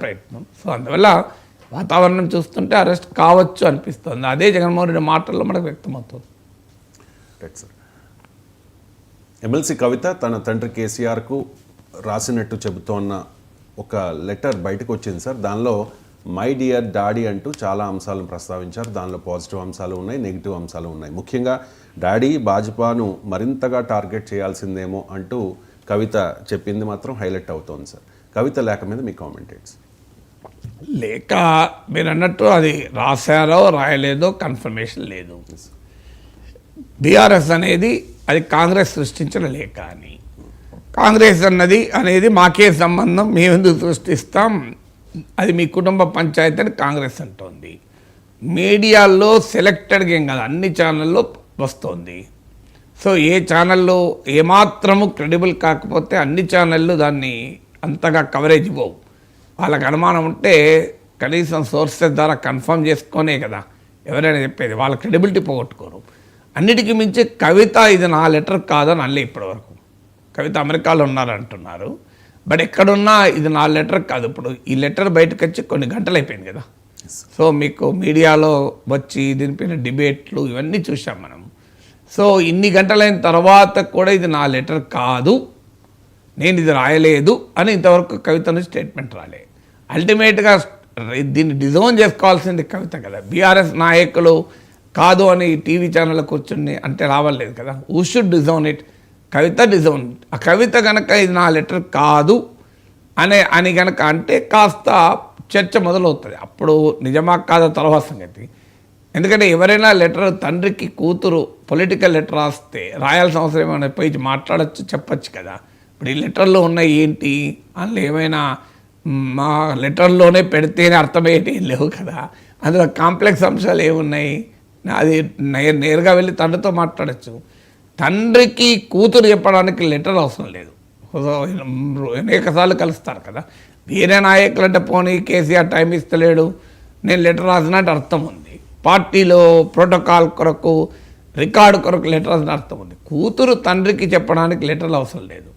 ప్రయత్నం. సో అందువల్ల వాతావరణం చూస్తుంటే అరెస్ట్ కావచ్చు అనిపిస్తుంది. అదే జగన్మోహన్ రెడ్డి మాటల్లో మనకు వ్యక్తమవుతుంది. ఎమ్మెల్సీ కవిత తన తండ్రి కేసీఆర్కు రాసినట్టు చెబుతోన్న ఒక లెటర్ బయటకు వచ్చింది సార్. దానిలో మై డియర్ డాడీ అంటూ చాలా అంశాలను ప్రస్తావించారు. దానిలో పాజిటివ్ అంశాలు ఉన్నాయి, నెగిటివ్ అంశాలు ఉన్నాయి. ముఖ్యంగా డాడీ భాజపాను మరింతగా టార్గెట్ చేయాల్సిందేమో అంటూ కవిత చెప్పింది మాత్రం హైలైట్ అవుతోంది సార్. కవిత లేఖ మీద మీ కామెంట్ ఏంటి? లేఖ మీరు అన్నట్టు అది రాశారో రాయలేదో కన్ఫర్మేషన్ లేదు. బీఆర్ఎస్ అనేది అది కాంగ్రెస్ సృష్టించిన లేఖ అని, కాంగ్రెస్ అనేది మాకే సంబంధం, మేమెందుకు సృష్టిస్తాం, అది మీ కుటుంబ పంచాయతీ అని కాంగ్రెస్ అంటోంది. మీడియాల్లో సెలెక్టెడ్గా ఏం కాదు, అన్ని ఛానల్లో వస్తుంది. సో ఏ ఛానల్లో ఏమాత్రము క్రెడిబుల్ కాకపోతే అన్ని ఛానళ్ళు దాన్ని అంతగా కవరేజ్ ఇవ్వవు. వాళ్ళకి అనుమానం ఉంటే కనీసం సోర్సెస్ ద్వారా కన్ఫర్మ్ చేసుకొనే కదా ఎవరైనా చెప్పేది. వాళ్ళ క్రెడిబిలిటీ పోగొట్టుకోరు. అన్నిటికీ మించి కవిత ఇది నా లెటర్ కాదని అనలే ఇప్పటివరకు. కవిత అమెరికాలో ఉన్నారంటున్నారు, బట్ ఎక్కడున్నా ఇది నా లెటర్ కాదు. ఇప్పుడు ఈ లెటర్ బయటకు వచ్చి కొన్ని గంటలు అయిపోయింది కదా. సో మీకు మీడియాలో వచ్చి దీనిపైన డిబేట్లు ఇవన్నీ చూసాం మనం. సో ఇన్ని గంటలైన తర్వాత కూడా ఇది నా లెటర్ కాదు, నేను ఇది రాయలేదు అని ఇంతవరకు కవిత నుంచి స్టేట్మెంట్ రాలే. అల్టిమేట్గా దీన్ని డిజోన్ చేసుకోవాల్సింది కవిత కదా. బీఆర్ఎస్ నాయకులు కాదు అని టీవీ ఛానల్లో కూర్చుని అంటే రావలేదు కదా. Who should disown it? Kavitha disown. ఆ కవిత కనుక ఇది నా లెటర్ కాదు అని కనుక అంటే కాస్త చర్చ మొదలవుతుంది. అప్పుడు నిజమా కాదా తర్వాత సంగతి. ఎందుకంటే ఎవరైనా లెటర్ తండ్రికి కూతురు పొలిటికల్ లెటర్ రాస్తే రాయాల్సిన అవసరం ఏమైనా పోయి మాట్లాడచ్చు, చెప్పచ్చు కదా. ఇప్పుడు ఈ లెటర్లో ఉన్నాయి ఏంటి, అందులో ఏమైనా మా లెటర్లోనే పెడితేనే అర్థమయ్యేటి లేవు కదా. అందులో కాంప్లెక్స్ అంశాలు ఏమున్నాయి? అది నేరుగా వెళ్ళి తండ్రితో మాట్లాడచ్చు. తండ్రికి కూతురు చెప్పడానికి లెటర్ అవసరం లేదు. అనేకసార్లు కలుస్తారు కదా. వేరే నాయకులు అంటే పోనీ కేసీఆర్ టైం ఇస్తలేడు, నేను లెటర్ రాసినట్టు అర్థం ఉంది. పార్టీలో ప్రోటోకాల్ కొరకు రికార్డు కొరకు లెటర్ రాసిన అర్థం ఉంది. కూతురు తండ్రికి చెప్పడానికి లెటర్లు అవసరం లేదు.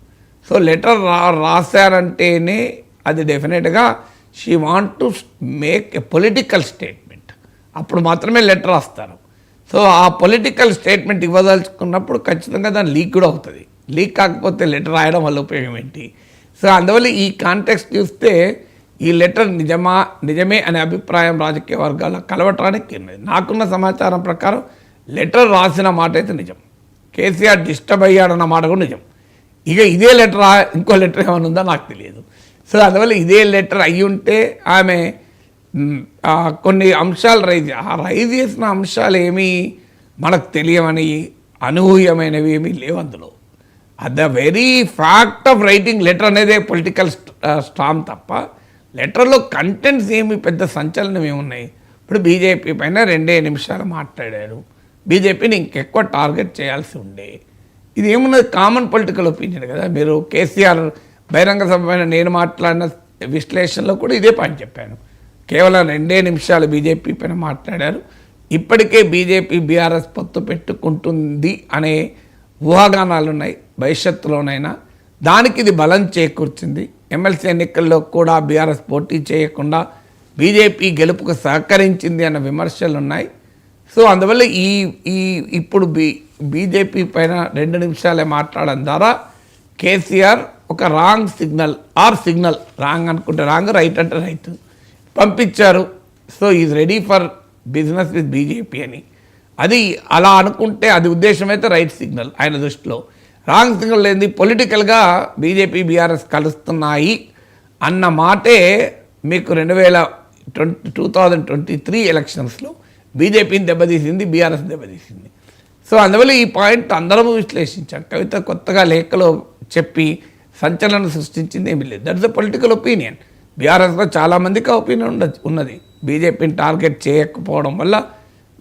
సో లెటర్ రాశారంటేనే అది డెఫినెట్గా she want to make a political statement. అప్పుడు మాత్రమే లెటర్ రాస్తారు. సో ఆ పొలిటికల్ స్టేట్మెంట్ ఇవ్వదలుచుకున్నప్పుడు ఖచ్చితంగా దాని లీక్ కూడా అవుతుంది. లీక్ కాకపోతే లెటర్ రాయడం వల్ల ఉపయోగం ఏంటి? సో అందువల్ల ఈ కాంటెక్స్ట్ చూస్తే ఈ లెటర్ నిజమే అనే అభిప్రాయం రాజకీయ వర్గాల్లో కలవటానికి నాకున్న సమాచారం ప్రకారం లెటర్ రాసిన మాట అయితే నిజం. కేసీఆర్ డిస్టర్బ్ అయ్యాడన్న మాట కూడా నిజం. ఇక ఇదే లెటర్ ఇంకో లెటర్ ఏమైనా ఉందో నాకు తెలియదు. సో అందువల్ల ఇదే లెటర్ అయ్యి ఉంటే ఆమె కొన్ని అంశాలు రైజ్ చేసిన అంశాలు ఏమీ మనకు తెలియవని అనూహ్యమైనవి ఏమీ లేవు అందులో. The very fact of writing letter అనేదే పొలిటికల్ స్ట్రాంగ్ తప్ప లెటర్లో కంటెంట్స్ ఏమి పెద్ద సంచలనం ఏమున్నాయి? ఇప్పుడు బీజేపీ పైన 2 నిమిషాలు మాట్లాడారు. బీజేపీని ఇంకెక్కువ టార్గెట్ చేయాల్సి ఉండే. ఇది ఏమున్నది? కామన్ పొలిటికల్ ఒపీనియన్ కదా. మీరు కేసీఆర్ బహిరంగ సభ పైన నేను మాట్లాడిన విశ్లేషణలో కూడా ఇదే పాయింట్ చెప్పాను. కేవలం 2 నిమిషాలు బీజేపీ పైన మాట్లాడారు. ఇప్పటికే బీజేపీ బీఆర్ఎస్ పొత్తు పెట్టుకుంటుంది అనే ఊహాగానాలు ఉన్నాయి. భవిష్యత్తులోనైనా దానికి ఇది బలం చేకూర్చింది. ఎమ్మెల్సీ ఎన్నికల్లో కూడా బీఆర్ఎస్ పోటీ చేయకుండా బీజేపీ గెలుపుకు సహకరించింది అన్న విమర్శలు ఉన్నాయి. సో అందువల్ల ఇప్పుడు బీజేపీ పైన 2 నిమిషాలే మాట్లాడడం ద్వారా కేసీఆర్ ఒక రాంగ్ సిగ్నల్ రాంగ్ అనుకుంటే రాంగ్, రైట్ అంటే రైట్ పంపించారు. So is ready for business with BJP అని. అది అలా అనుకుంటే అది ఉద్దేశం అయితే రైట్ సిగ్నల్ ఆయన దృష్టిలో. రాంగ్ సిగ్నల్ లేని పొలిటికల్గా బీజేపీ బీఆర్ఎస్ కలుస్తున్నాయి అన్న మాటే మీకు 2023 ఎలక్షన్స్లో బీజేపీని దెబ్బతీసింది, బీఆర్ఎస్ దెబ్బతీసింది. సో అందువల్ల ఈ పాయింట్ అందరము విశ్లేషించాం. కవిత కొత్తగా లేఖలో చెప్పి సంచలనం సృష్టించింది ఏమీ లేదు. That is the political opinion. బీఆర్ఎస్లో చాలామందికి ఒపీనియన్ ఉన్నది. బీజేపీని టార్గెట్ చేయకపోవడం వల్ల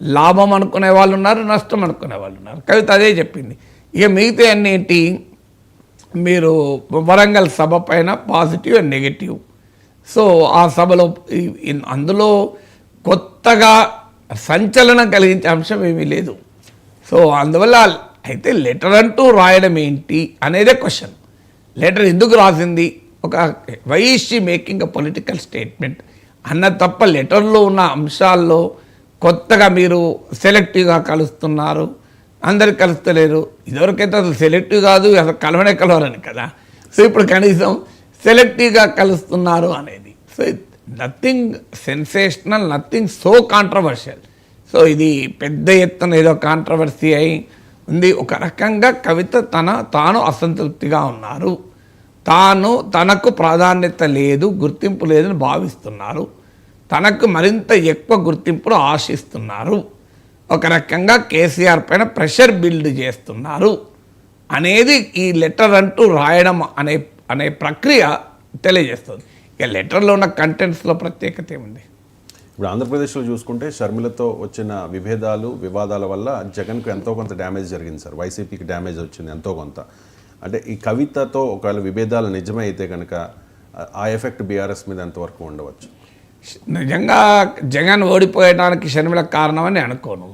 లాభం అనుకునే వాళ్ళు ఉన్నారు, నష్టం అనుకునే వాళ్ళు ఉన్నారు. కవిత అదే చెప్పింది. ఇక మిగతా అన్నీ ఏంటి? మీరు వరంగల్ సభ పైన పాజిటివ్ అండ్ నెగిటివ్. సో ఆ సభలో అందులో కొత్తగా సంచలనం కలిగించే అంశం ఏమీ లేదు. సో అందువల్ల అయితే లెటర్ అంటూ రాయడం ఏంటి అనేదే క్వశ్చన్. లెటర్ ఎందుకు రాసింది? ఒక why is she making a political statement అన్న తప్ప లెటర్లో ఉన్న అంశాల్లో కొత్తగా మీరు సెలెక్టివ్గా కలుస్తున్నారు, అందరు కలుస్తలేరు. ఇదివరకైతే అసలు సెలెక్టివ్ కాదు, అసలు కలవరని కదా. సో ఇప్పుడు కనీసం సెలెక్టివ్గా కలుస్తున్నారు అనేది. So nothing sensational, nothing so controversial. So ఇది పెద్ద ఎత్తున ఏదో కాంట్రవర్సీ అయి ఉంది. ఒక రకంగా కవిత తాను అసంతృప్తిగా ఉన్నారు, తనకు ప్రాధాన్యత లేదు, గుర్తింపు లేదని భావిస్తున్నారు, తనకు మరింత ఎక్కువ గుర్తింపును ఆశిస్తున్నారు, ఒక రకంగా కేసీఆర్ పైన ప్రెషర్ బిల్డ్ చేస్తున్నారు అనేది ఈ లెటర్ అంటూ రాయడం అనే ప్రక్రియ తెలియజేస్తుంది. ఇక లెటర్లో ఉన్న కంటెంట్స్లో ప్రత్యేకత ఏముంది? ఇప్పుడు ఆంధ్రప్రదేశ్లో చూసుకుంటే షర్మిలతో వచ్చిన వివాదాల వల్ల జగన్కు ఎంతో కొంత డ్యామేజ్ జరిగింది సార్. వైసీపీకి డ్యామేజ్ వచ్చింది ఎంతో కొంత. అంటే ఈ కవితతో ఒకవేళ విభేదాలు నిజమే అయితే కనుక ఆ ఎఫెక్ట్ బీఆర్ఎస్ మీద ఎంతవరకు ఉండవచ్చు? నిజంగా జగన్ ఓడిపోయడానికి షర్మిల కారణమని అనుకోను.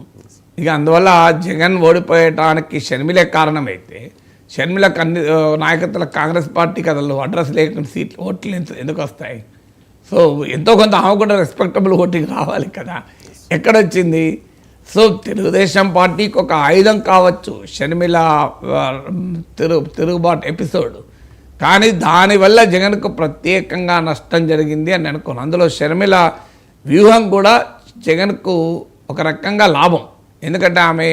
ఇక అందువల్ల జగన్ ఓడిపోయటానికి షర్మిలే కారణమైతే షర్మిలకు అన్ని నాయకత్వాల కాంగ్రెస్ పార్టీకి అసలు అడ్రస్ లేకుండా సీట్లు ఓట్లు ఎందుకు వస్తాయి? సో ఎంతో కొంత ఆమె కూడా రెస్పెక్టబుల్ ఓటింగ్ రావాలి కదా. ఎక్కడొచ్చింది? సో తెలుగుదేశం పార్టీకి ఒక ఆయుధం కావచ్చు షర్మిల తిరుగుబాటు ఎపిసోడ్, కానీ దానివల్ల జగన్కు ప్రత్యేకంగా నష్టం జరిగింది అని అనుకోను. అందులో షర్మిల వ్యూహం కూడా జగన్కు ఒక రకంగా లాభం. ఎందుకంటే ఆమె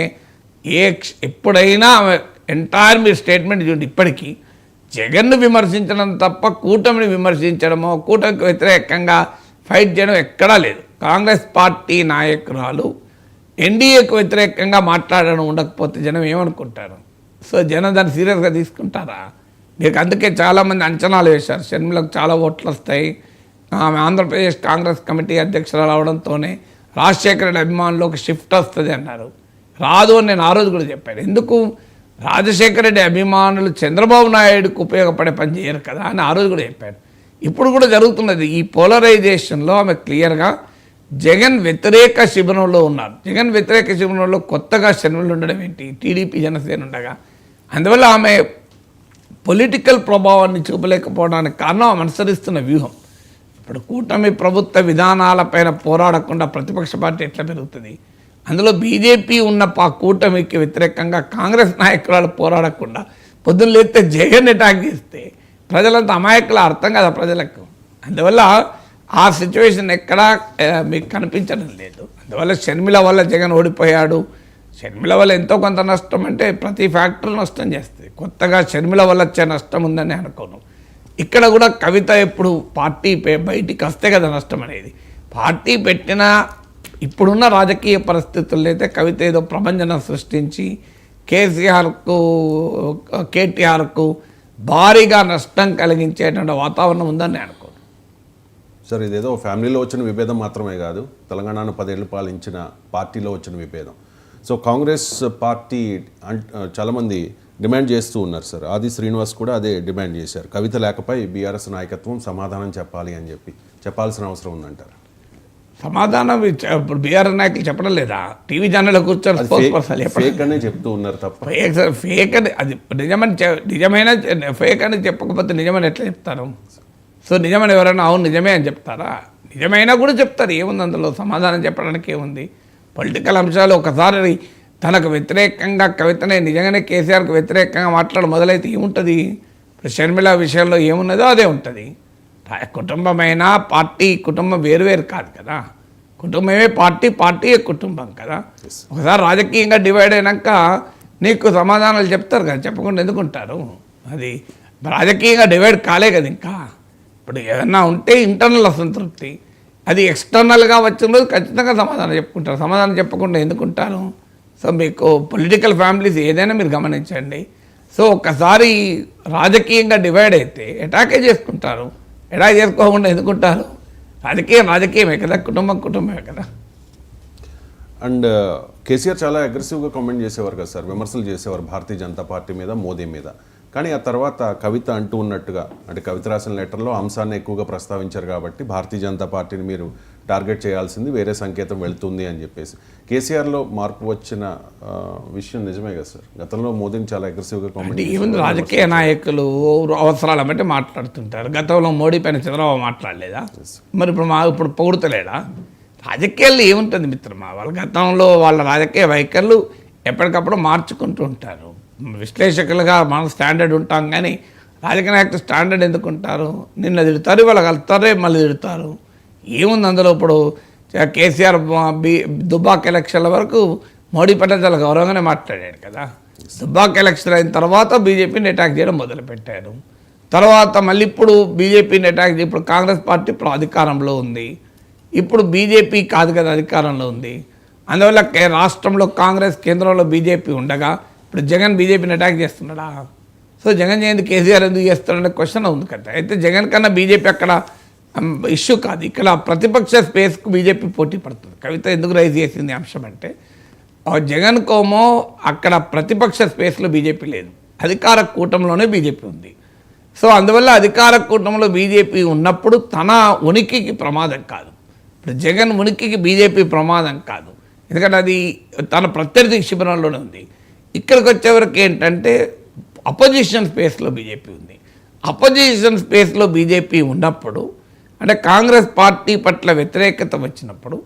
ఎప్పుడైనా ఆమె ఎంటైర్ మీ స్టేట్మెంట్ చూడండి, ఇప్పటికీ జగన్ను విమర్శించడం తప్ప కూటమిని విమర్శించడమో కూటమికి వ్యతిరేకంగా ఫైట్ చేయడం ఎక్కడా లేదు. కాంగ్రెస్ పార్టీ నాయకురాలు ఎన్డీఏకు వ్యతిరేకంగా మాట్లాడడం ఉండకపోతే జనం ఏమనుకుంటారు? సో జనం దాన్ని సీరియస్గా తీసుకుంటారా? మీకు అందుకే చాలామంది అంచనాలు వేశారు షర్మిలకు చాలా ఓట్లు వస్తాయి, ఆమె ఆంధ్రప్రదేశ్ కాంగ్రెస్ కమిటీ అధ్యక్షురాలు అవడంతోనే రాజశేఖర రెడ్డి అభిమానులకు షిఫ్ట్ వస్తుంది అన్నారు. రాదు అని నేను ఆ రోజు కూడా చెప్పాను. ఎందుకు? రాజశేఖర రెడ్డి అభిమానులు చంద్రబాబు నాయుడుకు ఉపయోగపడే పని చేయరు కదా అని ఆ రోజు కూడా చెప్పాను. ఇప్పుడు కూడా జరుగుతున్నది ఈ పోలరైజేషన్లో. ఆమె క్లియర్గా జగన్ వ్యతిరేక శిబిరంలో ఉన్నారు. జగన్ వ్యతిరేక శిబిరంలో కొత్తగా షర్మిలు ఉండడం ఏంటి? టీడీపీ జనసేన ఉండగా. అందువల్ల ఆమె పొలిటికల్ ప్రభావాన్ని చూపలేకపోవడానికి కారణం ఆమె అనుసరిస్తున్న వ్యూహం. ఇప్పుడు కూటమి ప్రభుత్వ విధానాలపైన పోరాడకుండా ప్రతిపక్ష పార్టీ ఎట్లా పెరుగుతుంది? అందులో బీజేపీ ఉన్న కూటమికి వ్యతిరేకంగా కాంగ్రెస్ నాయకురాలు పోరాడకుండా పొద్దున్న లేస్తే జగన్ అటాక్ చేస్తే ప్రజలంతా అమాయకులు, అర్థం కదా ప్రజలకు. అందువల్ల ఆ సిచ్యువేషన్ ఎక్కడా మీకు కనిపించడం లేదు. అందువల్ల షర్మిల వల్ల జగన్ ఓడిపోయాడు. షర్మిల వల్ల ఎంతో కొంత నష్టం అంటే ప్రతి ఫ్యాక్టరీ నష్టం చేస్తుంది. కొత్తగా షర్మిల వల్ల వచ్చే నష్టం ఉందని అనుకోను. ఇక్కడ కూడా కవిత ఎప్పుడు పార్టీ బయటికి వస్తే కదా నష్టం అనేది. పార్టీ పెట్టిన ఇప్పుడున్న రాజకీయ పరిస్థితుల్లో అయితే కవిత ఏదో ప్రభంజనం సృష్టించి కేటీఆర్కు భారీగా నష్టం కలిగించేటువంటి వాతావరణం ఉందని అనుకోను. సార్ ఇదేదో ఫ్యామిలీలో వచ్చిన విభేదం మాత్రమే కాదు, తెలంగాణను 10 ఏళ్ళు పాలించిన పార్టీలో వచ్చిన విభేదం. సో కాంగ్రెస్ పార్టీ చాలామంది డిమాండ్ చేస్తూ ఉన్నారు సార్. ఆది శ్రీనివాస్ కూడా అదే డిమాండ్ చేశారు. కవిత లేకపోయి బీఆర్ఎస్ నాయకత్వం సమాధానం చెప్పాలి అని చెప్పాల్సిన అవసరం ఉందంటారు. సమాధానం ఇప్పుడు బీఆర్ఎస్ నాయకులు చెప్పడం లేదా? టీవీ ఛానల్లో కూర్చొని ఫేక్ అనే చెప్తూ ఉన్నారు తప్ప. ఫేక్ అని అది నిజమైన ఫేక్ అని చెప్పకపోతే నిజమని ఎట్లా చెప్తారు? సో నిజమని ఎవరైనా అవును నిజమే అని చెప్తారా? నిజమైనా కూడా చెప్తారు. ఏముంది అందులో? సమాధానం చెప్పడానికి ఏముంది? పొలిటికల్ అంశాలు ఒకసారి తనకు వ్యతిరేకంగా కవితనే నిజంగానే కేసీఆర్కు వ్యతిరేకంగా మాట్లాడడం మొదలైతే ఏముంటుంది? ఇప్పుడు షర్మిల విషయంలో ఏమున్నదో అదే ఉంటుంది. కుటుంబమైనా పార్టీ కుటుంబం వేరువేరు కాదు కదా. కుటుంబమే పార్టీ, పార్టీయే కుటుంబం కదా. ఒకసారి రాజకీయంగా డివైడ్ అయినాక నీకు సమాధానాలు చెప్తారు కదా, చెప్పకుండా ఎందుకుంటారు? అది రాజకీయంగా డివైడ్ కాలే కదా ఇంకా. ఇప్పుడు ఏదన్నా ఉంటే ఇంటర్నల్ అసంతృప్తి, అది ఎక్స్టర్నల్గా వచ్చిన రోజు ఖచ్చితంగా సమాధానం చెప్పుకుంటారు. సమాధానం చెప్పకుండా ఎందుకుంటారు? సో మీకు పొలిటికల్ ఫ్యామిలీస్ ఏదైనా మీరు గమనించండి. సో ఒక్కసారి రాజకీయంగా డివైడ్ అయితే అటాకే చేసుకుంటారు. అటాక్ చేసుకోకుండా ఎందుకుంటారు? రాజకీయమే కదా, కుటుంబమే కదా. అండ్ కేసీఆర్ చాలా అగ్రెసివ్గా కామెంట్ చేసేవారు కదా సార్, విమర్శలు చేసేవారు భారతీయ జనతా పార్టీ మీద, మోదీ మీద. కానీ ఆ తర్వాత కవిత అంటూ ఉన్నట్టుగా, అంటే కవిత రాసిన లెటర్లో అంశాన్ని ఎక్కువగా ప్రస్తావించారు కాబట్టి భారతీయ జనతా పార్టీని మీరు టార్గెట్ చేయాల్సింది, వేరే సంకేతం వెళ్తుంది అని చెప్పేసి. కేసీఆర్లో మార్పు వచ్చిన విషయం నిజమే కదా సార్? గతంలో మోదీని చాలా అగ్రెసివ్గా కామెంట్ ఈవెన్ రాజకీయ నాయకులు అవసరాల బట్టి మాట్లాడుతుంటారు. గతంలో మోడీ పైన చంద్రబాబు మాట్లాడలేదా? మరి ఇప్పుడు పొగుడుతలేడా? రాజకీయాల్లో ఏముంటుంది మిత్రమా, వాళ్ళ గతంలో వాళ్ళ రాజకీయ వైఖరులు ఎప్పటికప్పుడు మార్చుకుంటూ ఉంటారు. విశ్లేషకులుగా మనం స్టాండర్డ్ ఉంటాం, కానీ రాజకీయ నాయకులు స్టాండర్డ్ ఎందుకు ఉంటారు? నిన్న తిడతారు, వాళ్ళకి వెళ్తారే మళ్ళీ తిడతారు. ఏముంది అందులో? ఇప్పుడు కేసీఆర్ దుబ్బాక్ ఎలక్షన్ల వరకు మోడీ పట్ల చాలా గౌరవంగానే మాట్లాడాడు కదా. దుబ్బాక్ ఎలక్షన్ అయిన తర్వాత బీజేపీని అటాక్ చేయడం మొదలుపెట్టారు. తర్వాత మళ్ళీ ఇప్పుడు బీజేపీని అటాక్ చేసి, ఇప్పుడు కాంగ్రెస్ పార్టీ ఇప్పుడు అధికారంలో ఉంది, ఇప్పుడు బీజేపీ కాదు కదా అధికారంలో ఉంది. అందువల్ల రాష్ట్రంలో కాంగ్రెస్, కేంద్రంలో బీజేపీ ఉండగా ఇప్పుడు జగన్ బీజేపీని అటాక్ చేస్తున్నాడా? సో జగన్ చేయండి కేసీఆర్ ఎందుకు చేస్తున్నాడనే క్వశ్చన్ ఉంది కదా. అయితే జగన్ కన్నా బీజేపీ అక్కడ ఇష్యూ కాదు. ఇక్కడ ప్రతిపక్ష స్పేస్కు బీజేపీ పోటీ పడుతుంది. కవిత ఎందుకు రైజ్ చేసింది అంశం అంటే, జగన్ కోమో అక్కడ ప్రతిపక్ష స్పేస్లో బీజేపీ లేదు, అధికార కూటమిలోనే బీజేపీ ఉంది. సో అందువల్ల అధికార కూటమిలో బీజేపీ ఉన్నప్పుడు తన ఉనికికి ప్రమాదం కాదు. ఇప్పుడు జగన్ ఉనికికి బీజేపీ ప్రమాదం కాదు, ఎందుకంటే అది తన ప్రత్యర్థి శిబిరంలోనే ఉంది. ఇక్కడికి వచ్చేవరకు ఏంటంటే అపోజిషన్ స్పేస్లో బీజేపీ ఉంది. అపోజిషన్ స్పేస్లో బీజేపీ ఉన్నప్పుడు, అంటే కాంగ్రెస్ పార్టీ పట్ల వ్యతిరేకత వచ్చినప్పుడు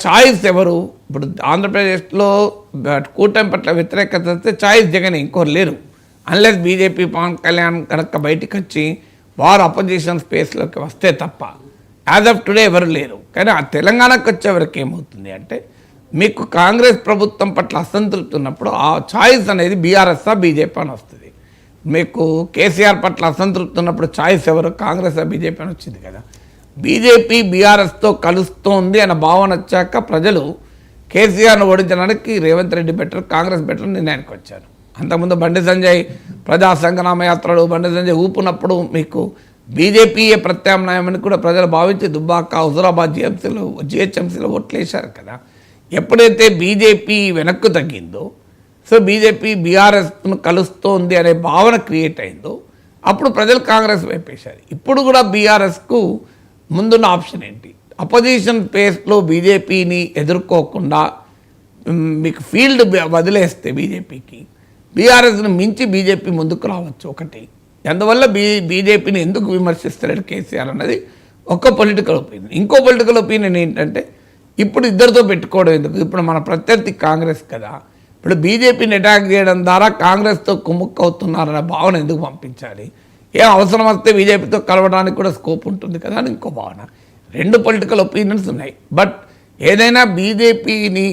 చాయిస్ ఎవరు? ఇప్పుడు ఆంధ్రప్రదేశ్లో కూటమి పట్ల వ్యతిరేకత వస్తే చాయిస్ జగన్, ఇంకోరు లేరు. అన్లెస్ బీజేపీ పవన్ కళ్యాణ్ కనుక బయటికి వచ్చి వారు అపోజిషన్ స్పేస్లోకి వస్తే తప్ప యాజ్ ఆఫ్ టుడే ఎవరు లేరు. కానీ ఆ తెలంగాణకు వచ్చేవరకు ఏమవుతుంది అంటే, మీకు కాంగ్రెస్ ప్రభుత్వం పట్ల అసంతృప్తి ఉన్నప్పుడు ఆ చాయిస్ అనేది బీఆర్ఎస్ఆ బీజేపీ అని వస్తుంది. మీకు కేసీఆర్ పట్ల అసంతృప్తి ఉన్నప్పుడు చాయిస్ ఎవరు? కాంగ్రెస్ బీజేపీ అని వచ్చింది కదా. బీజేపీ బీఆర్ఎస్తో కలుస్తోంది అన్న భావన వచ్చాక ప్రజలు కేసీఆర్ను ఓడించడానికి రేవంత్ రెడ్డి బెటర్, కాంగ్రెస్ బెటర్ నిర్ణయానికి వచ్చారు. అంతకుముందు బండి సంజయ్ ప్రజా సంగ్రామ యాత్రలు, బండి సంజయ్ ఊపునప్పుడు మీకు బీజేపీయే ప్రత్యామ్నాయం అని కూడా ప్రజలు భావించి దుబ్బాక, హుజురాబాద్ జిహెచ్ఎంసీలో ఓట్లు వేశారు కదా. ఎప్పుడైతే బీజేపీ వెనక్కు తగ్గిందో, సో బీజేపీ బీఆర్ఎస్ను కలుస్తోంది అనే భావన క్రియేట్ అయిందో, అప్పుడు ప్రజలు కాంగ్రెస్ వైపు వేశారు. ఇప్పుడు కూడా బీఆర్ఎస్కు ముందున్న ఆప్షన్ ఏంటి? అపోజిషన్ స్పేస్లో బీజేపీని ఎదుర్కోకుండా మీకు ఫీల్డ్ వదిలేస్తే బీజేపీకి, బీఆర్ఎస్ను మించి బీజేపీ ముందుకు రావచ్చు ఒకటి. అందువల్ల బీజేపీని ఎందుకు విమర్శిస్తాడు కేసీఆర్ అన్నది ఒక పొలిటికల్ ఒపీనియన్. ఇంకో పొలిటికల్ ఒపీనియన్ ఏంటంటే, ఇప్పుడు ఇద్దరితో పెట్టుకోవడం ఎందుకు? ఇప్పుడు మన ప్రత్యర్థి కాంగ్రెస్ కదా. ఇప్పుడు బీజేపీని అటాక్ చేయడం ద్వారా కాంగ్రెస్తో కుమ్ముక్కవుతున్నారన్న భావన ఎందుకు పంపించాలి? ఏం అవసరం వస్తే బీజేపీతో కలవడానికి కూడా స్కోప్ ఉంటుంది కదా అని ఇంకో భావన. రెండు పొలిటికల్ ఒపీనియన్స్ ఉన్నాయి. బట్ ఏదైనా బీజేపీని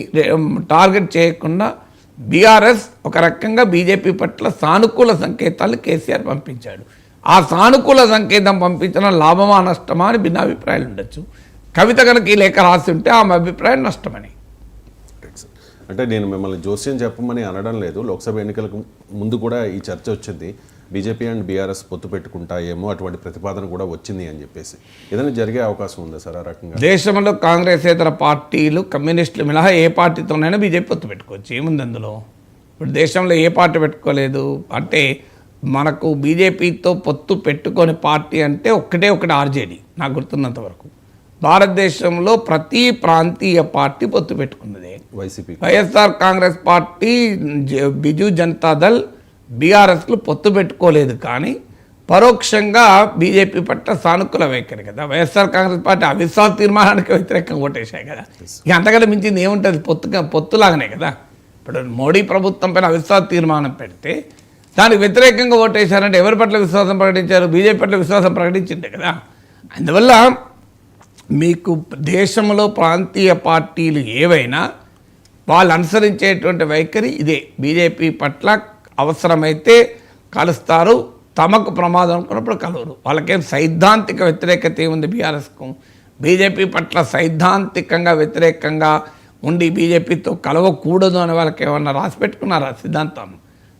టార్గెట్ చేయకుండా బీఆర్ఎస్ ఒక రకంగా బీజేపీ పట్ల సానుకూల సంకేతాలు కేసీఆర్ పంపించాడు. ఆ సానుకూల సంకేతం పంపించడం లాభమా నష్టమా అని భిన్నాభిప్రాయాలు ఉండొచ్చు. కవిత కనుక ఈ లేఖ రాసి ఉంటే ఆమె అభిప్రాయం నష్టమని. అంటే నేను మిమ్మల్ని జోస్యం చెప్పమని అనడం లేదు. లోక్సభ ఎన్నికలకు ముందు కూడా ఈ చర్చ వచ్చింది, బీజేపీ అండ్ బీఆర్ఎస్ పొత్తు పెట్టుకుంటాయేమో, అటువంటి ప్రతిపాదన కూడా వచ్చింది అని చెప్పేసి. ఏదైనా జరిగే అవకాశం ఉందా సార్ ఆ రకంగా? దేశంలో కాంగ్రెసేతర పార్టీలు, కమ్యూనిస్టులు మినహా ఏ పార్టీతోనైనా బీజేపీ పొత్తు పెట్టుకోవచ్చు. ఏముంది అందులో? ఇప్పుడు దేశంలో ఏ పార్టీ పెట్టుకోలేదు. అంటే మనకు బీజేపీతో పొత్తు పెట్టుకొని పార్టీ అంటే ఒకటి ఆర్జేడీ నాకు గుర్తున్నంత వరకు. భారతదేశంలో ప్రతి ప్రాంతీయ పార్టీ పొత్తు పెట్టుకున్నదే. వైసీపీ, వైఎస్ఆర్ కాంగ్రెస్ పార్టీ, బిజు జనతాదళ్, బీఆర్ఎస్లు పొత్తు పెట్టుకోలేదు. కానీ పరోక్షంగా బీజేపీ పట్ల సానుకూల వైఖరి కదా. వైఎస్ఆర్ కాంగ్రెస్ పార్టీ అవిశ్వాస తీర్మానానికి వ్యతిరేకంగా ఓటేశాయి కదా. ఇక అంతకంటే మించింది ఏముంటుంది? పొత్తులాగానే కదా. ఇప్పుడు మోడీ ప్రభుత్వం పైన అవిశ్వాస తీర్మానం పెడితే దానికి వ్యతిరేకంగా ఓటేశారంటే ఎవరి పట్ల విశ్వాసం ప్రకటించారు? బీజేపీ పట్ల విశ్వాసం ప్రకటించింది కదా. అందువల్ల మీకు దేశంలో ప్రాంతీయ పార్టీలు ఏవైనా వాళ్ళు అనుసరించేటువంటి వైఖరి ఇదే. బీజేపీ పట్ల అవసరమైతే కలుస్తారు, తమకు ప్రమాదం అనుకున్నప్పుడు కలవరు. వాళ్ళకేం సైద్ధాంతిక వ్యతిరేకత ఏముంది బీఆర్ఎస్కు? బీజేపీ పట్ల సైద్ధాంతికంగా వ్యతిరేకంగా ఉండి బీజేపీతో కలవకూడదు అని వాళ్ళకి ఏమన్నా రాసి పెట్టుకున్నారా సిద్ధాంతం?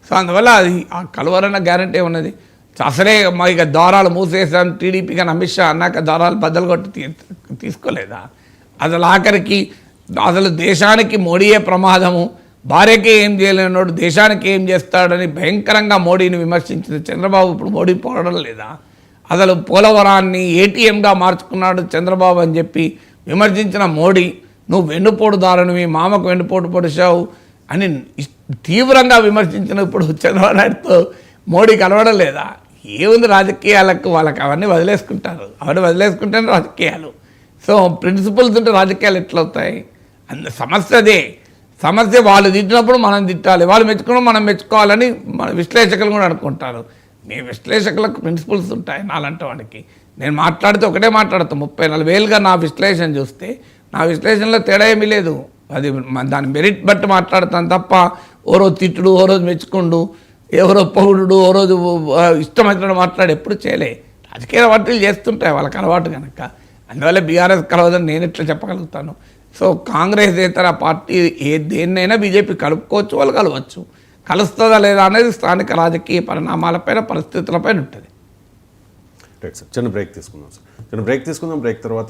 సో అందువల్ల అది ఆ కలవరన్న గ్యారంటీ ఉన్నది. అసలే ఇక దారాలు మూసేసాం టీడీపీ కానీ అమిత్ షా అన్నాక దారాలు బద్దలు కొట్టి తీసుకోలేదా? అసలు ఆఖరికి అసలు దేశానికి మోడీయే ప్రమాదము, భార్యకి ఏం చేయలేనోడు దేశానికి ఏం చేస్తాడని భయంకరంగా మోడీని విమర్శించిన చంద్రబాబు ఇప్పుడు మోడీ పోవడం లేదా? అసలు పోలవరాన్ని ఏటీఎంగా మార్చుకున్నాడు చంద్రబాబు అని చెప్పి విమర్శించిన మోడీ, నువ్వు వెన్నుపోటుదారుని, మీ మామకు వెన్నుపోటు పొడిచావు అని తీవ్రంగా విమర్శించిన ఇప్పుడు చంద్రబాబు నాయుడుతో మోడీ కలవడం లేదా? ఏముంది రాజకీయాలకు, వాళ్ళకి అవన్నీ వదిలేసుకుంటారు. అవన్నీ వదిలేసుకుంటేనే రాజకీయాలు. సో ప్రిన్సిపల్స్ ఉంటే రాజకీయాలు ఎట్లవుతాయి? సమస్య అదే. సమస్య వాళ్ళు తిట్టినప్పుడు మనం తిట్టాలి, వాళ్ళు మెచ్చుకున్నప్పుడు మనం మెచ్చుకోవాలని మన విశ్లేషకులు కూడా అనుకుంటారు. మీ విశ్లేషకులకు ప్రిన్సిపల్స్ ఉంటాయి. నాలంటే వాడికి నేను మాట్లాడితే ఒకటే మాట్లాడతాను. 30-40 ఏళ్ళుగా నా విశ్లేషణ చూస్తే నా విశ్లేషణలో తేడా ఏమీ లేదు. అది దాని మెరిట్ బట్టి మాట్లాడతాను తప్ప ఓ రోజు తిట్టుడు, ఓ రోజు మెచ్చుకుండు, ఎవరో పొగుడు, ఓ రోజు ఇష్టమైనట్టు మాట్లాడి ఎప్పుడు చేయలే. రాజకీయ పార్టీలు చేస్తుంటాయి వాళ్ళకి అలవాటు కనుక. అందువల్ల బీఆర్ఎస్ కలవదని నేను ఎట్లా చెప్పగలుగుతాను? సో కాంగ్రెస్ ఇతర పార్టీ దేన్నైనా బీజేపీ కలుపుకోవచ్చు, వాళ్ళు కలవచ్చు. కలుస్తుందా లేదా అనేది స్థానిక రాజకీయ పరిణామాలపైన, పరిస్థితులపైన ఉంటుంది. రైట్ సార్, చిన్న బ్రేక్ తీసుకుందాం సార్. చిన్న బ్రేక్ తీసుకుందాం. బ్రేక్ తర్వాత